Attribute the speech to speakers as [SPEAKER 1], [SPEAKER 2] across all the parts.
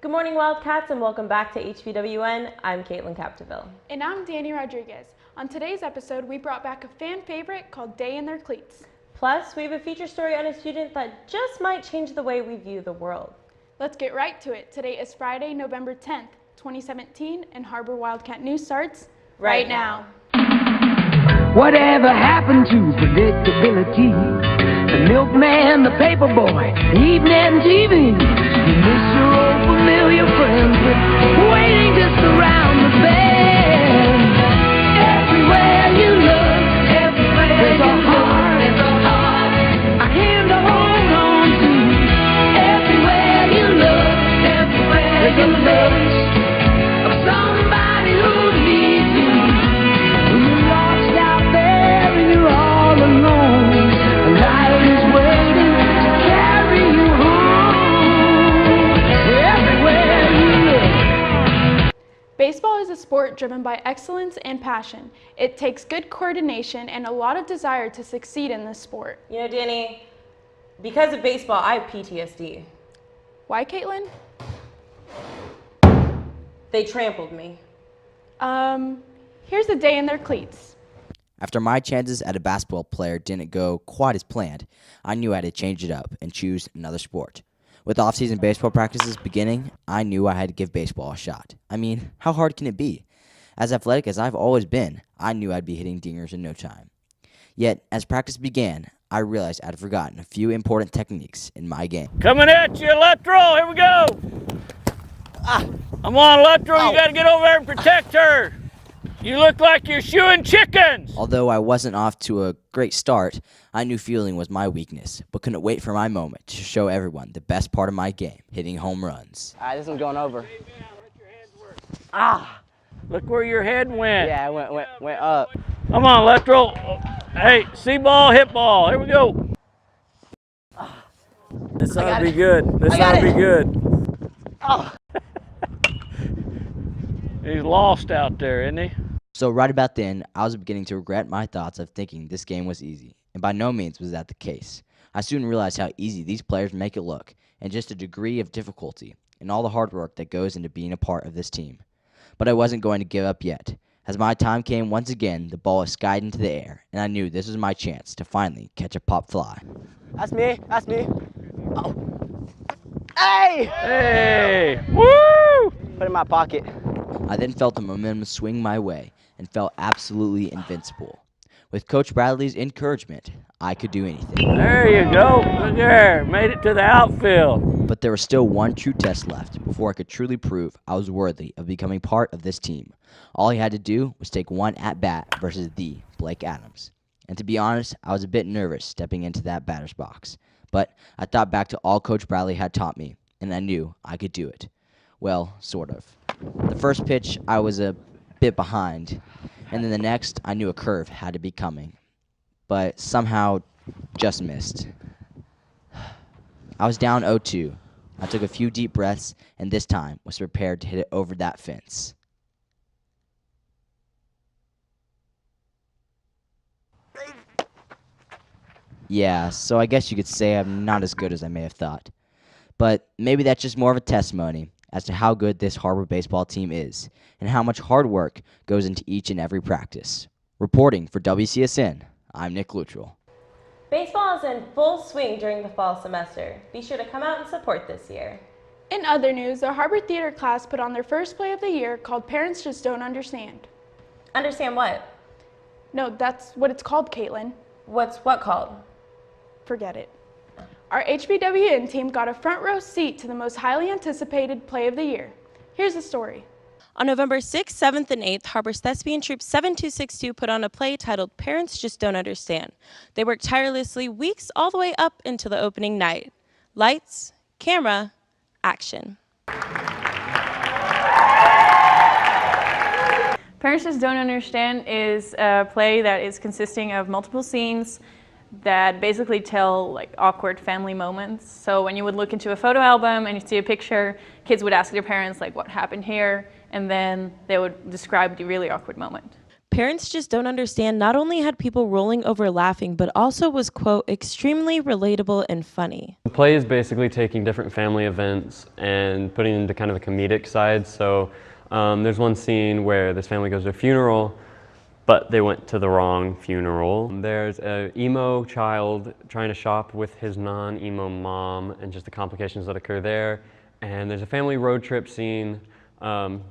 [SPEAKER 1] Good morning, Wildcats, and welcome back to HBWN. I'm Katelyn Capdeville.
[SPEAKER 2] And I'm Dani Rodriguez. On today's episode, we brought back a fan favorite called Day in Their Cleats.
[SPEAKER 1] Plus, we have a feature story on a student that just might change the way we view the world.
[SPEAKER 2] Let's get right to it. Today is Friday, November 10th, 2017, and Har-Ber Wildcat News starts right now.
[SPEAKER 3] Whatever happened to predictability? The milkman, the paper boy, evening TV. You miss your old familiar friends, but waiting just around the bend. Everywhere you look, there's a heart, a hand to hold on to. Everywhere you look, there's a look of somebody who needs you. When you're lost out there and you're all alone, a light is waiting to carry you home. Everywhere you look.
[SPEAKER 2] Baseball is a sport driven by excellence and passion. It takes good coordination and a lot of desire to succeed in this sport.
[SPEAKER 1] You know, Dani, because of baseball, I have PTSD.
[SPEAKER 2] Why, Katelyn?
[SPEAKER 1] They trampled me.
[SPEAKER 2] Here's a Day in Their Cleats.
[SPEAKER 4] After my chances at a basketball player didn't go quite as planned, I knew I had to change it up and choose another sport. With off-season baseball practices beginning, I knew I had to give baseball a shot. I mean, how hard can it be? As athletic as I've always been, I knew I'd be hitting dingers in no time. Yet, as practice began, I realized I'd forgotten a few important techniques in my game.
[SPEAKER 5] Coming at you, left row. Here we go. I'm on left row. You got to get over there and protect her. You look like you're shooing chickens.
[SPEAKER 4] Although I wasn't off to a great start, I knew fielding was my weakness, but couldn't wait for my moment to show everyone the best part of my game, hitting home runs.
[SPEAKER 6] All right, this one's going over.
[SPEAKER 5] Look where your head went.
[SPEAKER 6] Yeah, it went up.
[SPEAKER 5] Come on, left row. Hey, see ball, hit ball. Here we go. This ought to be good. This ought to be good. He's lost out there, isn't he?
[SPEAKER 4] So right about then, I was beginning to regret my thoughts of thinking this game was easy, and by no means was that the case. I soon realized how easy these players make it look, and just a degree of difficulty, and all the hard work that goes into being a part of this team. But I wasn't going to give up yet. As my time came once again, the ball was skied into the air, and I knew this was my chance to finally catch a pop fly.
[SPEAKER 6] That's me. Oh. Hey!
[SPEAKER 5] Hey! Woo!
[SPEAKER 6] Put it in my pocket.
[SPEAKER 4] I then felt the momentum swing my way and felt absolutely invincible. With Coach Bradley's encouragement, I could do anything.
[SPEAKER 5] There you go. Look there. Made it to the outfield.
[SPEAKER 4] But there was still one true test left before I could truly prove I was worthy of becoming part of this team. All he had to do was take one at-bat versus the Blake Adams. And to be honest, I was a bit nervous stepping into that batter's box. But I thought back to all Coach Bradley had taught me, and I knew I could do it. Well, sort of. The first pitch, I was a bit behind, and then the next, I knew a curve had to be coming, but somehow just missed. I was down 0-2. I took a few deep breaths, and this time was prepared to hit it over that fence. Yeah, so I guess you could say I'm not as good as I may have thought. But maybe that's just more of a testimony as to how good this Har-Ber baseball team is and how much hard work goes into each and every practice. Reporting for WCSN, I'm Nick Luttrell.
[SPEAKER 1] Baseball is in full swing during the fall semester. Be sure to come out and support this year.
[SPEAKER 2] In other news, the Har-Ber Theater class put on their first play of the year called Parents Just Don't Understand.
[SPEAKER 1] Understand what?
[SPEAKER 2] No, that's what it's called, Katelyn.
[SPEAKER 1] What's what called?
[SPEAKER 2] Forget it. Our HBWN team got a front row seat to the most highly anticipated play of the year. Here's the story.
[SPEAKER 7] On November 6th, 7th, and 8th, Har-Ber's Thespian Troupe 7262 put on a play titled Parents Just Don't Understand. They worked tirelessly weeks all the way up until the opening night. Lights, camera, action.
[SPEAKER 8] Parents Just Don't Understand is a play that is consisting of multiple scenes that basically tell like awkward family moments. So when you would look into a photo album and you see a picture, kids would ask their parents like what happened here, and then they would describe the really awkward moment.
[SPEAKER 7] Parents Just Don't Understand not only had people rolling over laughing, but also was, quote, extremely relatable and funny.
[SPEAKER 9] play is basically taking different family events and putting into kind of a comedic side. So there's one scene where this family goes to a funeral, but they went to the wrong funeral. There's an emo child trying to shop with his non-emo mom and just the complications that occur there. And there's a family road trip scene,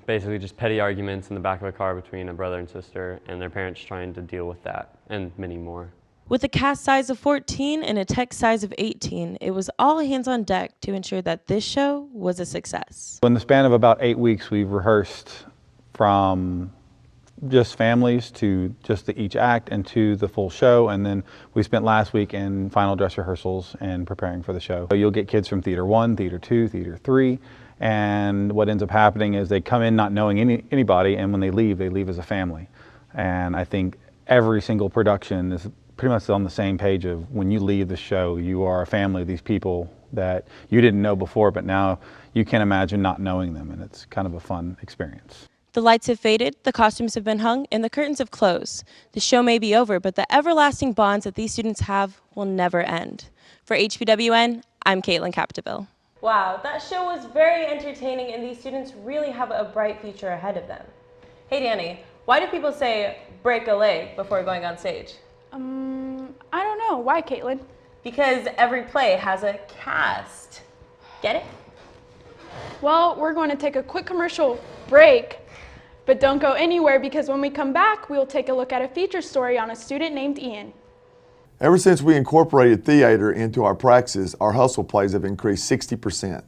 [SPEAKER 9] basically just petty arguments in the back of a car between a brother and sister and their parents trying to deal with that, and many more.
[SPEAKER 7] With a cast size of 14 and a tech size of 18, it was all hands on deck to ensure that this show was a success.
[SPEAKER 10] In the span of about 8 weeks, we've rehearsed from just families to just each act and to the full show, and then we spent last week in final dress rehearsals and preparing for the show. So you'll get kids from Theater 1, Theater 2, Theater 3, and what ends up happening is they come in not knowing anybody, and when they leave as a family. And I think every single production is pretty much on the same page of when you leave the show, you are a family of these people that you didn't know before, but now you can't imagine not knowing them, and it's kind of a fun experience.
[SPEAKER 7] The lights have faded, the costumes have been hung, and the curtains have closed. The show may be over, but the everlasting bonds that these students have will never end. For HBWN, I'm Katelyn Capdeville.
[SPEAKER 1] Wow, that show was very entertaining, and these students really have a bright future ahead of them. Hey Dani, why do people say break a leg before going on stage?
[SPEAKER 2] I don't know. Why, Katelyn?
[SPEAKER 1] Because every play has a cast. Get it?
[SPEAKER 2] Well, we're going to take a quick commercial break, but don't go anywhere, because when we come back, we'll take a look at a feature story on a student named Ian.
[SPEAKER 11] Ever since we incorporated theater into our practices, our hustle plays have increased 60%.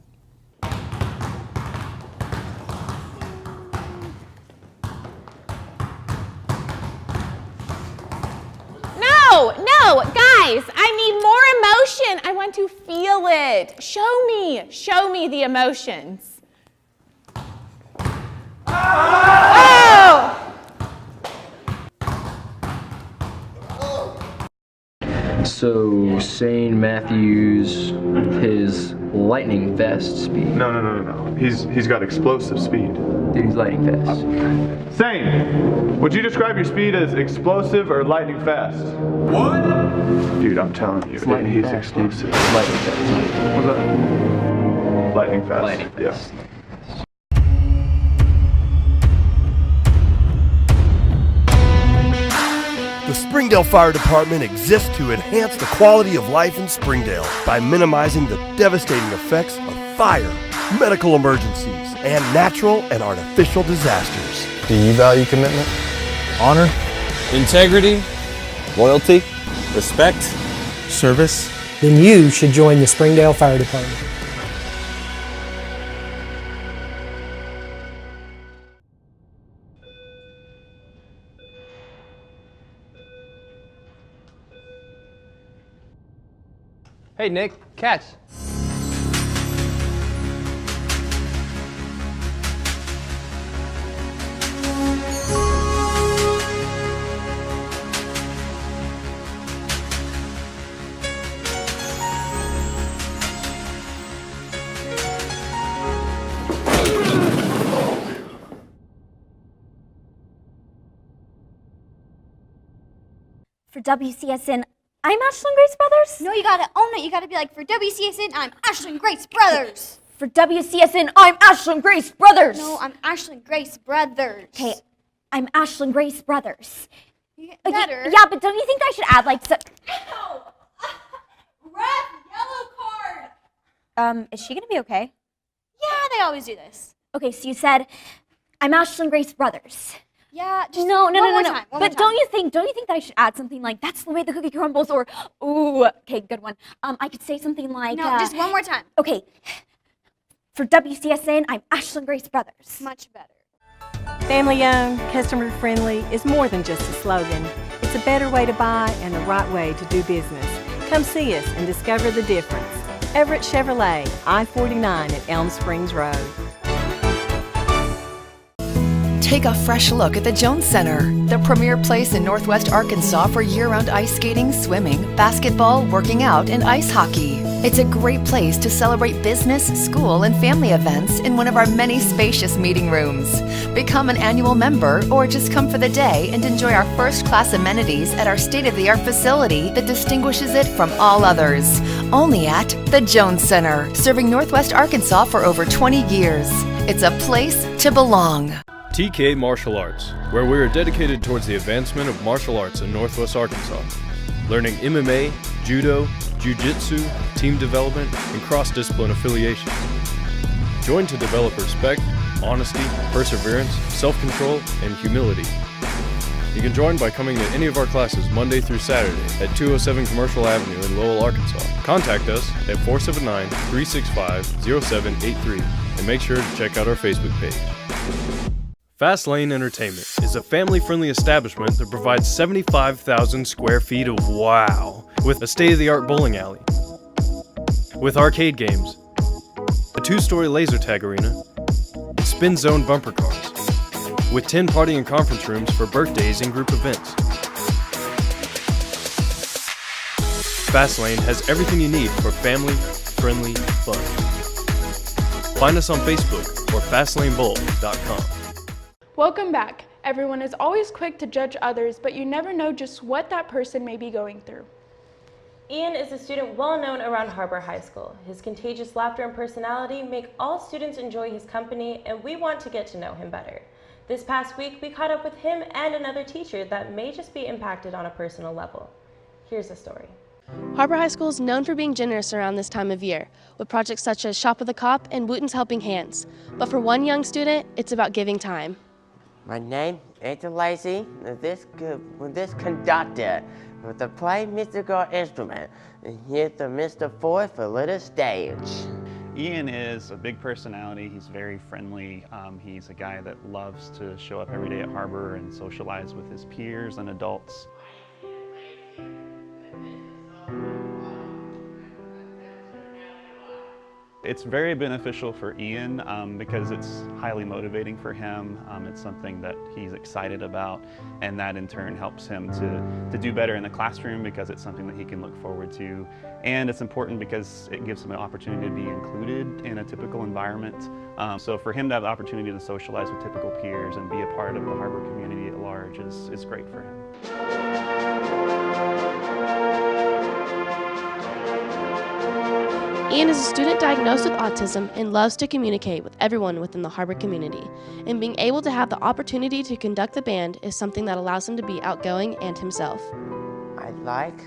[SPEAKER 12] No, guys, I need more emotion. I want to feel it. Show me the emotions. Oh!
[SPEAKER 13] So, St. Matthew's, his lightning fast speed.
[SPEAKER 14] No. He's got explosive speed.
[SPEAKER 13] Dude, he's lightning fast.
[SPEAKER 14] Same. Would you describe your speed as explosive or lightning fast? What? Dude, I'm telling you, he's explosive.
[SPEAKER 13] Lightning fast.
[SPEAKER 14] What's that? Lightning fast.
[SPEAKER 13] Lightning fast.
[SPEAKER 14] Yeah.
[SPEAKER 15] The Springdale Fire Department exists to enhance the quality of life in Springdale by minimizing the devastating effects of fire, medical emergencies, and natural and artificial disasters.
[SPEAKER 16] Do you value commitment, honor,
[SPEAKER 17] integrity,
[SPEAKER 16] loyalty,
[SPEAKER 17] respect,
[SPEAKER 16] service?
[SPEAKER 18] Then you should join the Springdale Fire Department.
[SPEAKER 6] Hey Nick, catch.
[SPEAKER 19] For WCSN, I'm Ashlyn Grace Brothers.
[SPEAKER 20] No, you gotta own it. You gotta be like, for WCSN, I'm Ashlyn Grace Brothers.
[SPEAKER 19] For WCSN, I'm Ashlyn Grace Brothers.
[SPEAKER 20] No, I'm Ashlyn Grace Brothers.
[SPEAKER 19] Okay, I'm Ashlyn Grace Brothers.
[SPEAKER 20] Better.
[SPEAKER 19] Yeah, but don't you think I should add like some...
[SPEAKER 20] Ow! Red, yellow card.
[SPEAKER 19] Is she gonna be okay?
[SPEAKER 20] Yeah, they always do this.
[SPEAKER 19] Okay, so you said, I'm Ashlyn Grace Brothers.
[SPEAKER 20] Yeah, just
[SPEAKER 19] no.
[SPEAKER 20] One more time.
[SPEAKER 19] But don't you think that I should add something like, that's the way the cookie crumbles, or, ooh, okay, good one. I could say something like,
[SPEAKER 20] No, just one more time.
[SPEAKER 19] Okay, for WCSN, I'm Ashlyn Grace Brothers.
[SPEAKER 20] Much better.
[SPEAKER 21] Family owned, customer friendly is more than just a slogan. It's a better way to buy and the right way to do business. Come see us and discover the difference. Everett Chevrolet, I-49 at Elm Springs Road.
[SPEAKER 22] Take a fresh look at the Jones Center, the premier place in Northwest Arkansas for year-round ice skating, swimming, basketball, working out, and ice hockey. It's a great place to celebrate business, school, and family events in one of our many spacious meeting rooms. Become an annual member or just come for the day and enjoy our first-class amenities at our state-of-the-art facility that distinguishes it from all others. only at the Jones Center, serving Northwest Arkansas for over 20 years. It's a place to belong.
[SPEAKER 17] TK Martial Arts, where we are dedicated towards the advancement of martial arts in Northwest Arkansas. Learning MMA, Judo, Jiu-Jitsu, team development, and cross-discipline affiliation. Join to develop respect, honesty, perseverance, self-control, and humility. You can join by coming to any of our classes Monday through Saturday at 207 Commercial Avenue in Lowell, Arkansas. Contact us at 479-365-0783 and make sure to check out our Facebook page. Fast Lane Entertainment is a family-friendly establishment that provides 75,000 square feet of wow, with a state-of-the-art bowling alley, with arcade games, a 2-story laser tag arena, and spin zone bumper cars, with 10 party and conference rooms for birthdays and group events. Fast Lane has everything you need for family-friendly fun. Find us on Facebook or fastlanebowl.com.
[SPEAKER 2] Welcome back. Everyone is always quick to judge others, but you never know just what that person may be going through.
[SPEAKER 1] Ian is a student well known around Har-Ber High School. His contagious laughter and personality make all students enjoy his company, and we want to get to know him better. This past week, we caught up with him and another teacher that may just be impacted on a personal level. Here's the story.
[SPEAKER 3] Har-Ber High School is known for being generous around this time of year, with projects such as Shop of the Cop and Wooten's Helping Hands. But for one young student, it's about giving time.
[SPEAKER 5] My name is Lacey. This conductor with the play musical instrument. And here's the Mr. Ford for little stage.
[SPEAKER 23] Ian is a big personality. He's very friendly. He's a guy that loves to show up every day at Har-Ber and socialize with his peers and adults. It's very beneficial for Ian because it's highly motivating for him. It's something that he's excited about, and that in turn helps him to do better in the classroom because it's something that he can look forward to. And it's important because it gives him an opportunity to be included in a typical environment. So for him to have the opportunity to socialize with typical peers and be a part of the Har-Ber community at large is great for him.
[SPEAKER 3] Ian is a student diagnosed with autism and loves to communicate with everyone within the Har-Ber community. And being able to have the opportunity to conduct the band is something that allows him to be outgoing and himself.
[SPEAKER 5] I like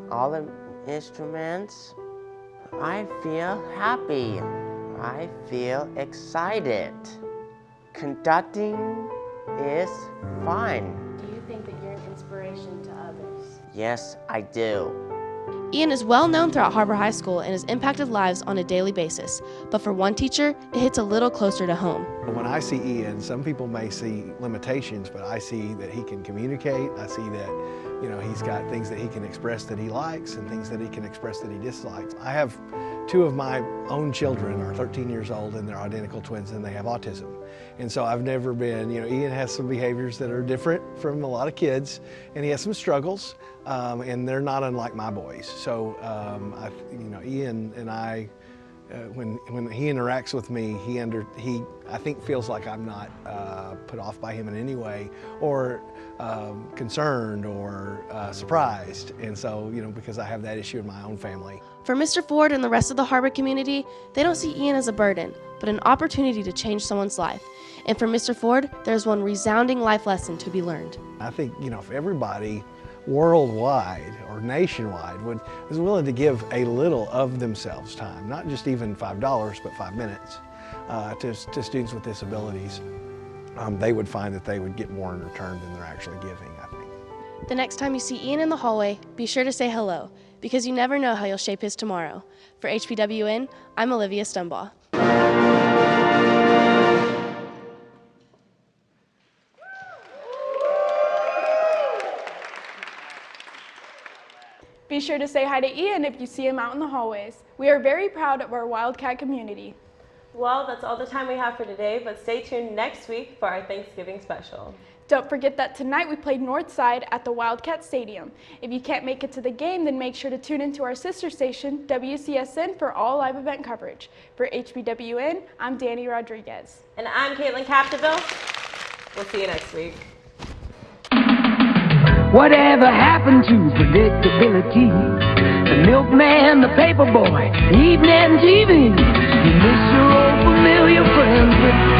[SPEAKER 5] all the instruments. I feel happy. I feel excited. Conducting is fun.
[SPEAKER 3] Do you think that you're an inspiration to others?
[SPEAKER 5] Yes, I do.
[SPEAKER 3] Ian is well known throughout Har-Ber High School and has impacted lives on a daily basis. But for one teacher, it hits a little closer to home.
[SPEAKER 24] When I see Ian, some people may see limitations, but I see that he can communicate. I see that, he's got things that he can express that he likes and things that he can express that he dislikes. I have two of my own children are 13 years old and they're identical twins and they have autism. And so I've never been, Ian has some behaviors that are different from a lot of kids and he has some struggles and they're not unlike my boys. So, Ian and I, when he interacts with me, he I think feels like I'm not put off by him in any way or concerned or surprised. And so, because I have that issue in my own family.
[SPEAKER 3] For Mr. Ford and the rest of the Har-Ber community, they don't see Ian as a burden, but an opportunity to change someone's life. And for Mr. Ford, there's one resounding life lesson to be learned.
[SPEAKER 24] I think, if everybody worldwide or nationwide was willing to give a little of themselves time, not just even $5, but 5 minutes to students with disabilities, they would find that they would get more in return than they're actually giving, I think.
[SPEAKER 3] The next time you see Ian in the hallway, be sure to say hello, because you never know how you'll shape his tomorrow. For HPWN, I'm Olivia Stumbaugh.
[SPEAKER 2] Be sure to say hi to Ian if you see him out in the hallways. We are very proud of our Wildcat community.
[SPEAKER 1] Well, that's all the time we have for today, but stay tuned next week for our Thanksgiving special.
[SPEAKER 2] Don't forget that tonight we played Northside at the Wildcat Stadium. If you can't make it to the game, then make sure to tune into our sister station, WCSN, for all live event coverage. For HBWN, I'm Dani Rodriguez.
[SPEAKER 1] And I'm Katelyn Capdeville. We'll see you next week.
[SPEAKER 25] Whatever happened to predictability?
[SPEAKER 4] the milkman, the paper boy, evening TV. You miss your old familiar friends, but